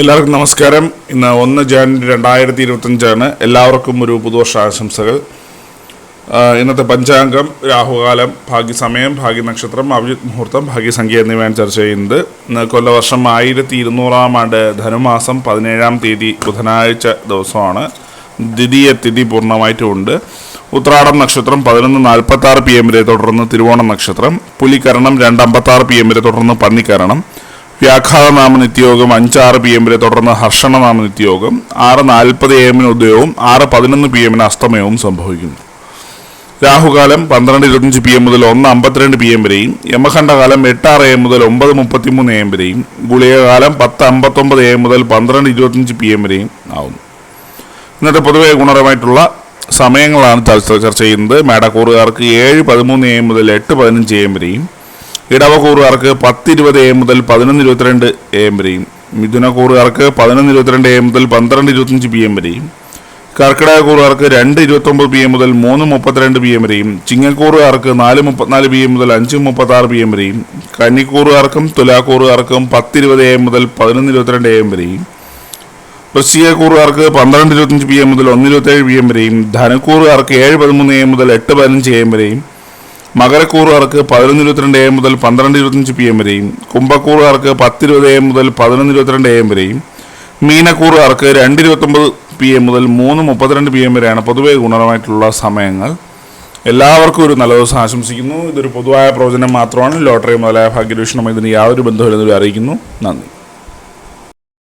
എല്ലാവർക്കും നമസ്കാരം. ഇന്ന് 1 ജാനുവരി 2025 എല്ലാവർക്കും ഒരു പുതുവർഷ ആശംസകൾ. ഇന്നത്തെ പഞ്ചാംഗം, രാഹുകാലം, ഭാഗ്യസമയം, ഭാഗ്യനക്ഷത്രം, അഭിജിത് മുഹൂർത്തം, ഭാഗ്യസംഖ്യ എന്നിവയാണ് ചർച്ച ചെയ്യുന്നത്. ഇന്ന് കൊല്ലവർഷം 1200 ആണ്ട് ധനുമാസം 17 തീയതി ബുധനാഴ്ച ദിവസമാണ്. ദ്വിതീയ തിഥി പൂർണ്ണമായിട്ടുമുണ്ട്. ഉത്രാടം നക്ഷത്രം 11:46 PM വരെ തുടർന്ന് തിരുവോണം നക്ഷത്രം, പുലികരണം 2:56 PM വരെ തുടർന്ന് പന്നിക്കരണം, വ്യാഘാതനാമ നിത്യയോഗം 5:06 PM വരെ തുടർന്ന് ഹർഷണനാമ നിത്യയോഗം, 6:40 AM ഉദയവും 6:11 PM അസ്തമയവും സംഭവിക്കുന്നു. രാഹുകാലം 12:25 PM മുതൽ 1:52 PM വരെയും, യമഖണ്ഡകാലം 8:06 AM മുതൽ 9:33 AM വരെയും, ഗുളികകാലം 10:59 AM മുതൽ 12:25 PM വരെയും ആവുന്നു. ഇന്നത്തെ പൊതുവെ ഗുണപരമായിട്ടുള്ള സമയങ്ങളാണ് ചർച്ച ചെയ്യുന്നത്. മേടക്കൂറുകാർക്ക് 7:13 AM മുതൽ 8:15 AM വരെയും, ഇടവക്കൂറുകാർക്ക് 10:20 AM മുതൽ 11:22 AM വരെയും, മിഥുനക്കൂറുകാർക്ക് 11:22 AM മുതൽ 12:25 PM വരെയും, കർക്കിടകക്കൂറുകാർക്ക് 2:29 PM മുതൽ 3:32 PM വരെയും, ചിങ്ങക്കൂറുകാർക്ക് 4:34 PM മുതൽ 5:36 PM വരെയും, കന്നിക്കൂറുകാർക്കും തുലാക്കൂറുകാർക്കും 10:20 AM മുതൽ 11:22 AM വരെയും, വൃശ്ചികക്കൂറുകാർക്ക് 12:25 PM മുതൽ 1:27 PM വരെയും, ധനുക്കൂറുകാർക്ക് 7:13 AM മുതൽ 8:15 AM വരെയും, മകരക്കൂറുകാർക്ക് 11:22 AM മുതൽ 12:25 PM വരെയും, കുംഭക്കൂറുകാർക്ക് 10:20 AM മുതൽ 11:22 AM വരെയും, മീനക്കൂറുകാർക്ക് 2:29 PM മുതൽ 3:32 PM വരെയാണ് പൊതുവെ ഗുണപരമായിട്ടുള്ള സമയങ്ങൾ. എല്ലാവർക്കും ഒരു നല്ല ദിവസം ആശംസിക്കുന്നു. ഇതൊരു പൊതുവായ പ്രവചനം മാത്രമാണ്. ലോട്ടറി മുതലായ ഭാഗ്യരൂഷണം ഇതിന് യാതൊരു ബന്ധമില്ലെന്ന് അറിയിക്കുന്നു. നന്ദി.